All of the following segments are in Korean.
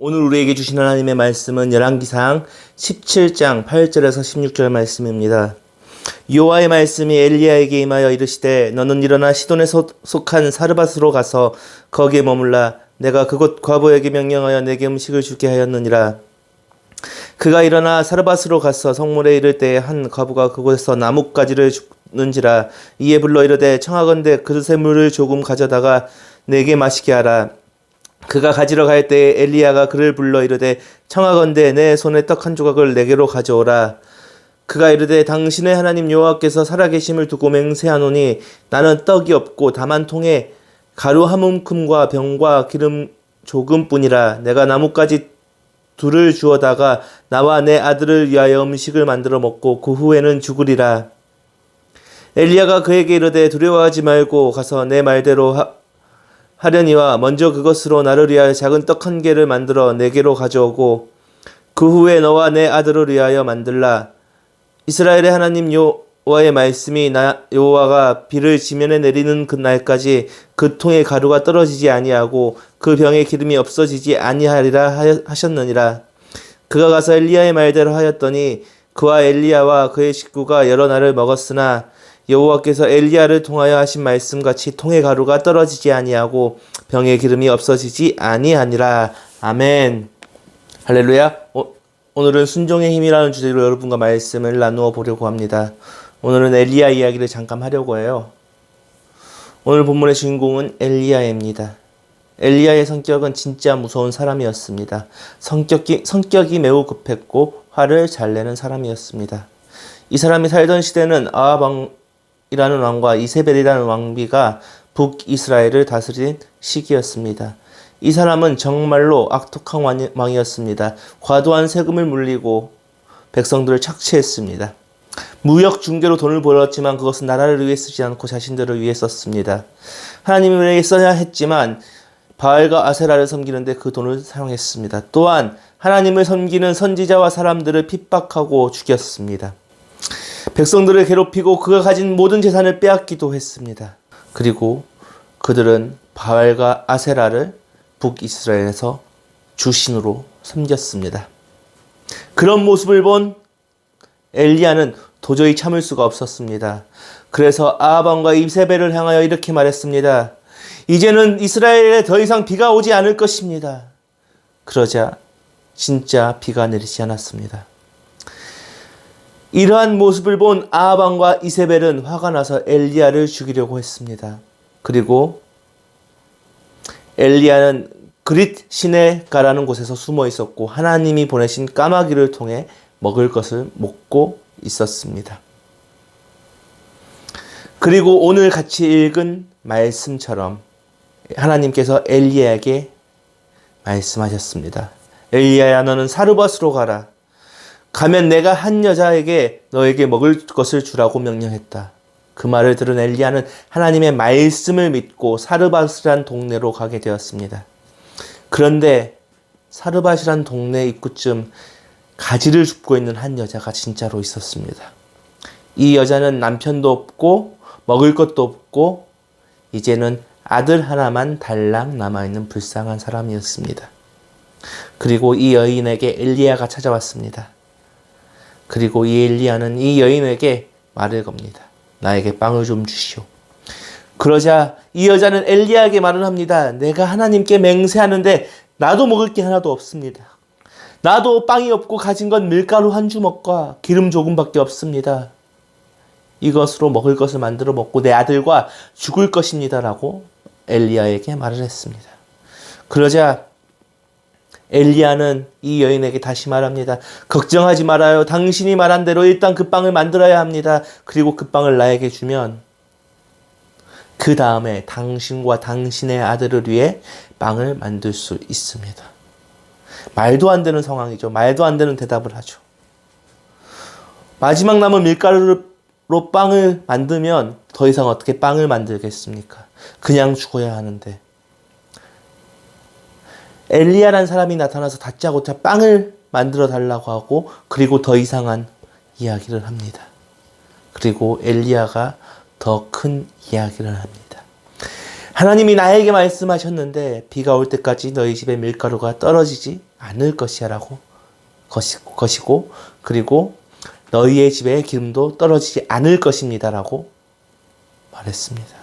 오늘 우리에게 주신 하나님의 말씀은 열왕기상 17장 8절에서 16절 말씀입니다. 여호와의 말씀이 엘리야에게 임하여 이르시되 너는 일어나 시돈에 속한 사르밧으로 가서 거기에 머물라. 내가 그곳 과부에게 명령하여 내게 음식을 주게 하였느니라. 그가 일어나 사르밧으로 가서 성문에 이를 때에 한 과부가 그곳에서 나뭇가지를 줍는지라. 이에 불러 이르되 청하건대 그릇에 물을 조금 가져다가 내게 마시게 하라. 그가 가지러 갈 때에 엘리야가 그를 불러 이르되 청하건대 내 손에 떡 한 조각을 내게로 가져오라. 그가 이르되 당신의 하나님 여호와께서 살아계심을 두고 맹세하노니 나는 떡이 없고 다만 통에 가루 한 움큼과 병과 기름 조금뿐이라. 내가 나뭇가지 둘을 주어다가 나와 내 아들을 위하여 음식을 만들어 먹고 그 후에는 죽으리라. 엘리야가 그에게 이르되 두려워하지 말고 가서 내 말대로 하려니와 먼저 그것으로 나를 위하여 작은 떡 한 개를 만들어 내게로 가져오고 그 후에 너와 내 아들을 위하여 만들라. 이스라엘의 하나님 여호와의 말씀이 여호와가 비를 지면에 내리는 그 날까지 그 통에 가루가 떨어지지 아니하고 그 병에 기름이 없어지지 아니하리라 하셨느니라. 그가 가서 엘리야의 말대로 하였더니 그와 엘리야와 그의 식구가 여러 날을 먹었으나 여호와께서 엘리야를 통하여 하신 말씀같이 통의 가루가 떨어지지 아니하고 병의 기름이 없어지지 아니하니라. 아멘. 할렐루야. 오늘은 순종의 힘이라는 주제로 여러분과 말씀을 나누어 보려고 합니다. 오늘은 엘리야 이야기를 잠깐 하려고 해요. 오늘 본문의 주인공은 엘리야입니다. 엘리야의 성격은 진짜 무서운 사람이었습니다. 성격이 매우 급했고 화를 잘 내는 사람이었습니다. 이 사람이 살던 시대는 아합이라는 왕과 이세벨이라는 왕비가 북이스라엘을 다스린 시기였습니다. 이 사람은 정말로 악독한 왕이었습니다. 과도한 세금을 물리고 백성들을 착취했습니다. 무역 중개로 돈을 벌었지만 그것은 나라를 위해 쓰지 않고 자신들을 위해 썼습니다. 하나님을 위해 써야 했지만 바알과 아세라를 섬기는데 그 돈을 사용했습니다. 또한 하나님을 섬기는 선지자와 사람들을 핍박하고 죽였습니다. 백성들을 괴롭히고 그가 가진 모든 재산을 빼앗기도 했습니다. 그리고 그들은 바알과 아세라를 북이스라엘에서 주신으로 섬겼습니다. 그런 모습을 본 엘리야는 도저히 참을 수가 없었습니다. 그래서 아합 왕과 이세벨을 향하여 이렇게 말했습니다. 이제는 이스라엘에 더 이상 비가 오지 않을 것입니다. 그러자 진짜 비가 내리지 않았습니다. 이러한 모습을 본 아합 왕과 이세벨은 화가 나서 엘리야를 죽이려고 했습니다. 그리고 엘리야는 그릿 시내가라는 곳에서 숨어 있었고 하나님이 보내신 까마귀를 통해 먹을 것을 먹고 있었습니다. 그리고 오늘 같이 읽은 말씀처럼 하나님께서 엘리야에게 말씀하셨습니다. 엘리야야 너는 사르밧으로 가라. 가면 내가 한 여자에게 너에게 먹을 것을 주라고 명령했다. 그 말을 들은 엘리야는 하나님의 말씀을 믿고 사르밧이란 동네로 가게 되었습니다. 그런데 사르밧이란 동네 입구쯤 가지를 줍고 있는 한 여자가 진짜로 있었습니다. 이 여자는 남편도 없고 먹을 것도 없고 이제는 아들 하나만 달랑 남아있는 불쌍한 사람이었습니다. 그리고 이 여인에게 엘리야가 찾아왔습니다. 그리고 이 엘리야는 이 여인에게 말을 겁니다. 나에게 빵을 좀 주시오. 그러자 이 여자는 엘리야에게 말을 합니다. 내가 하나님께 맹세하는데 나도 먹을 게 하나도 없습니다. 나도 빵이 없고 가진 건 밀가루 한 주먹과 기름 조금밖에 없습니다. 이것으로 먹을 것을 만들어 먹고 내 아들과 죽을 것입니다. 라고 엘리야에게 말을 했습니다. 그러자 엘리야는 이 여인에게 다시 말합니다. 걱정하지 말아요. 당신이 말한 대로 일단 그 빵을 만들어야 합니다. 그리고 그 빵을 나에게 주면 그 다음에 당신과 당신의 아들을 위해 빵을 만들 수 있습니다. 말도 안 되는 상황이죠. 말도 안 되는 대답을 하죠. 마지막 남은 밀가루로 빵을 만들면 더 이상 어떻게 빵을 만들겠습니까? 그냥 죽어야 하는데. 엘리야라는 사람이 나타나서 다짜고짜 빵을 만들어 달라고 하고 그리고 더 이상한 이야기를 합니다. 그리고 엘리야가 더 큰 이야기를 합니다. 하나님이 나에게 말씀하셨는데 비가 올 때까지 너희 집에 밀가루가 떨어지지 않을 것이고 그리고 너희의 집에 기름도 떨어지지 않을 것입니다라고 말했습니다.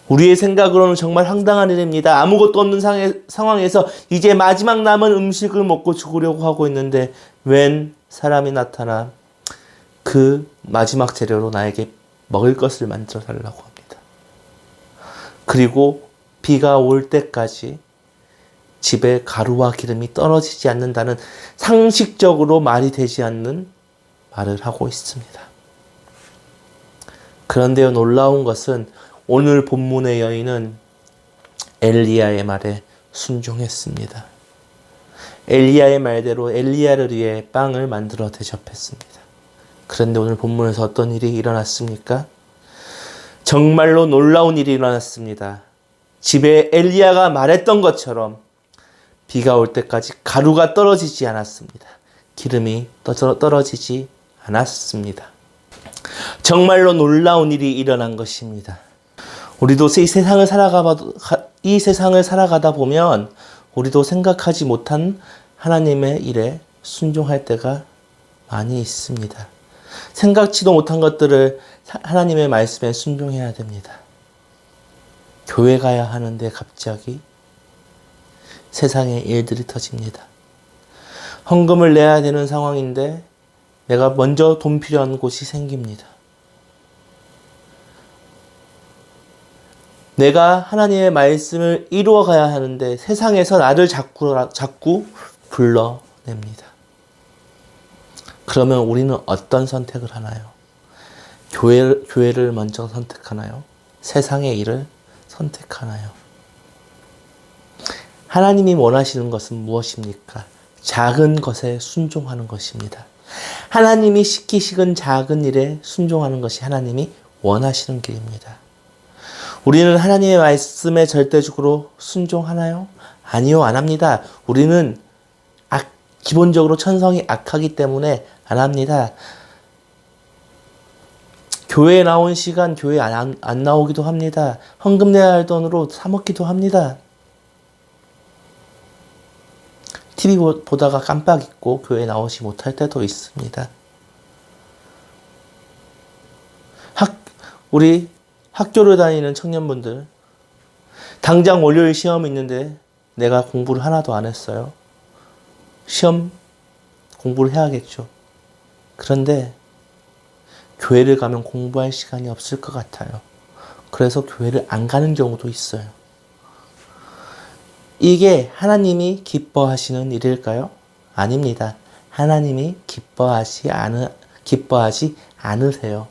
우리의 생각으로는 정말 황당한 일입니다. 아무것도 없는 상황에서 이제 마지막 남은 음식을 먹고 죽으려고 하고 있는데 웬 사람이 나타나 그 마지막 재료로 나에게 먹을 것을 만들어 달라고 합니다. 그리고 비가 올 때까지 집에 가루와 기름이 떨어지지 않는다는 상식적으로 말이 되지 않는 말을 하고 있습니다. 그런데요, 놀라운 것은 오늘 본문의 여인은 엘리야의 말에 순종했습니다. 엘리야의 말대로 엘리야를 위해 빵을 만들어 대접했습니다. 그런데 오늘 본문에서 어떤 일이 일어났습니까? 정말로 놀라운 일이 일어났습니다. 집에 엘리야가 말했던 것처럼 비가 올 때까지 가루가 떨어지지 않았습니다. 기름이 떨어지지 않았습니다. 정말로 놀라운 일이 일어난 것입니다. 우리도 이 세상을 살아가다 보면 우리도 생각하지 못한 하나님의 일에 순종할 때가 많이 있습니다. 생각지도 못한 것들을 하나님의 말씀에 순종해야 됩니다. 교회 가야 하는데 갑자기 세상에 일들이 터집니다. 헌금을 내야 되는 상황인데 내가 먼저 돈 필요한 곳이 생깁니다. 내가 하나님의 말씀을 이루어 가야 하는데 세상에서 나를 자꾸 불러냅니다. 그러면 우리는 어떤 선택을 하나요? 교회를 먼저 선택하나요? 세상의 일을 선택하나요? 하나님이 원하시는 것은 무엇입니까? 작은 것에 순종하는 것입니다. 하나님이 시키시는 작은 일에 순종하는 것이 하나님이 원하시는 길입니다. 우리는 하나님의 말씀에 절대적으로 순종하나요? 아니요, 안 합니다. 우리는 기본적으로 천성이 악하기 때문에 안 합니다. 교회에 나온 시간 교회에 안 나오기도 합니다. 헌금 내야 할 돈으로 사 먹기도 합니다. TV 보다가 깜빡 잊고 교회에 나오지 못할 때도 있습니다. 우리 학교를 다니는 청년분들, 당장 월요일 시험이 있는데 내가 공부를 하나도 안 했어요. 시험 공부를 해야겠죠. 그런데 교회를 가면 공부할 시간이 없을 것 같아요. 그래서 교회를 안 가는 경우도 있어요. 이게 하나님이 기뻐하시는 일일까요? 아닙니다. 하나님이 기뻐하지 않으세요.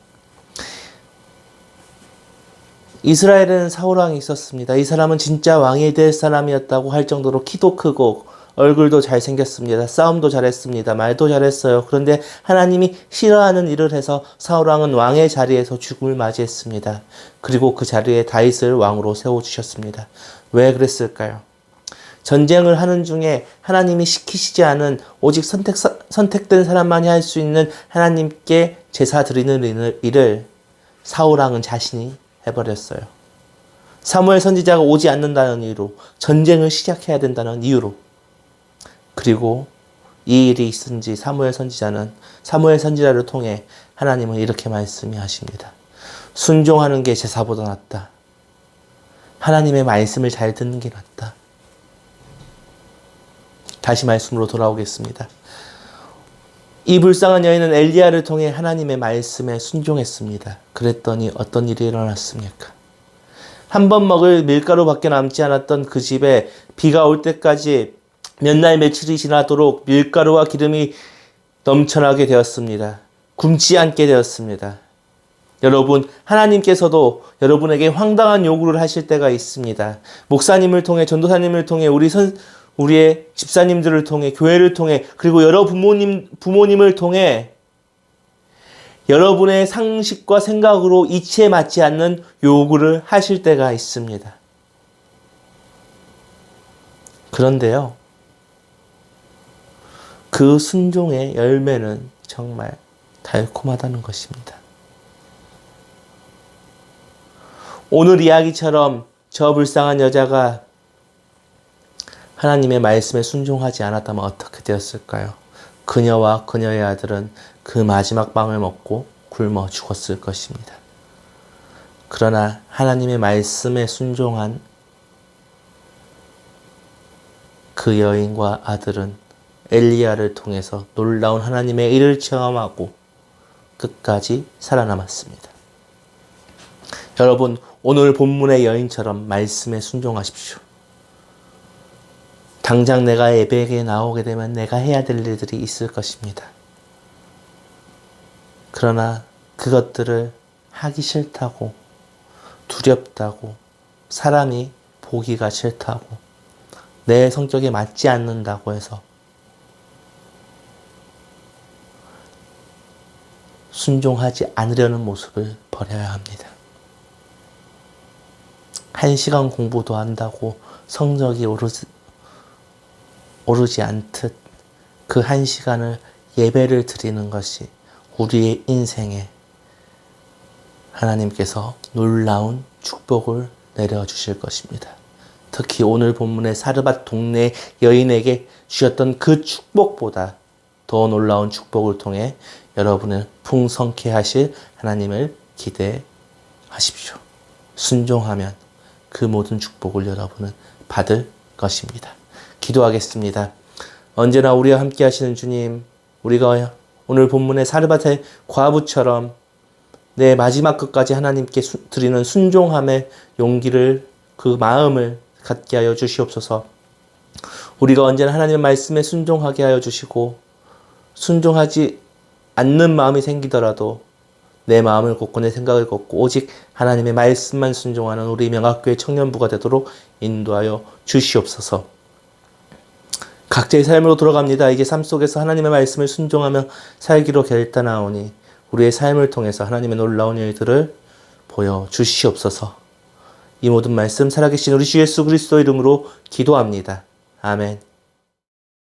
이스라엘에는 사울왕이 있었습니다. 이 사람은 진짜 왕이 될 사람이었다고 할 정도로 키도 크고 얼굴도 잘생겼습니다. 싸움도 잘했습니다. 말도 잘했어요. 그런데 하나님이 싫어하는 일을 해서 사울왕은 왕의 자리에서 죽음을 맞이했습니다. 그리고 그 자리에 다윗을 왕으로 세워주셨습니다. 왜 그랬을까요? 전쟁을 하는 중에 하나님이 시키시지 않은 오직 선택된 사람만이 할 수 있는 하나님께 제사 드리는 일을 사울왕은 자신이 해버렸어요. 사무엘 선지자가 오지 않는다는 이유로, 전쟁을 시작해야 된다는 이유로. 그리고 이 일이 있은지 사무엘 선지자를 통해 하나님은 이렇게 말씀하십니다. 순종하는 게 제사보다 낫다. 하나님의 말씀을 잘 듣는 게 낫다. 다시 말씀으로 돌아오겠습니다. 이 불쌍한 여인은 엘리야를 통해 하나님의 말씀에 순종했습니다. 그랬더니 어떤 일이 일어났습니까? 한 번 먹을 밀가루밖에 남지 않았던 그 집에 비가 올 때까지 몇 날 며칠이 지나도록 밀가루와 기름이 넘쳐나게 되었습니다. 굶지 않게 되었습니다. 여러분, 하나님께서도 여러분에게 황당한 요구를 하실 때가 있습니다. 목사님을 통해, 전도사님을 통해, 우리의 집사님들을 통해, 교회를 통해, 그리고 여러 부모님을 통해 여러분의 상식과 생각으로 이치에 맞지 않는 요구를 하실 때가 있습니다. 그런데요, 그 순종의 열매는 정말 달콤하다는 것입니다. 오늘 이야기처럼 저 불쌍한 여자가 하나님의 말씀에 순종하지 않았다면 어떻게 되었을까요? 그녀와 그녀의 아들은 그 마지막 빵을 먹고 굶어 죽었을 것입니다. 그러나 하나님의 말씀에 순종한 그 여인과 아들은 엘리야를 통해서 놀라운 하나님의 일을 체험하고 끝까지 살아남았습니다. 여러분, 오늘 본문의 여인처럼 말씀에 순종하십시오. 당장 내가 예배에 나오게 되면 내가 해야 될 일들이 있을 것입니다. 그러나 그것들을 하기 싫다고, 두렵다고, 사람이 보기가 싫다고, 내 성격에 맞지 않는다고 해서 순종하지 않으려는 모습을 버려야 합니다. 1시간 공부도 한다고 성적이 오르지 않듯 그 1시간을 예배를 드리는 것이 우리의 인생에 하나님께서 놀라운 축복을 내려주실 것입니다. 특히 오늘 본문의 사르밧 동네 여인에게 주셨던 그 축복보다 더 놀라운 축복을 통해 여러분을 풍성케 하실 하나님을 기대하십시오. 순종하면 그 모든 축복을 여러분은 받을 것입니다. 기도하겠습니다. 언제나 우리와 함께 하시는 주님, 우리가 오늘 본문의 사르밧의 과부처럼 내 마지막 끝까지 하나님께 드리는 순종함의 용기를, 그 마음을 갖게 하여 주시옵소서. 우리가 언제나 하나님의 말씀에 순종하게 하여 주시고, 순종하지 않는 마음이 생기더라도 내 마음을 걷고 내 생각을 걷고 오직 하나님의 말씀만 순종하는 우리 명학교의 청년부가 되도록 인도하여 주시옵소서. 각자의 삶으로 돌아갑니다. 이제 삶 속에서 하나님의 말씀을 순종하며 살기로 결단하오니 우리의 삶을 통해서 하나님의 놀라운 일들을 보여주시옵소서. 이 모든 말씀 살아계신 우리 주 예수 그리스도 이름으로 기도합니다. 아멘.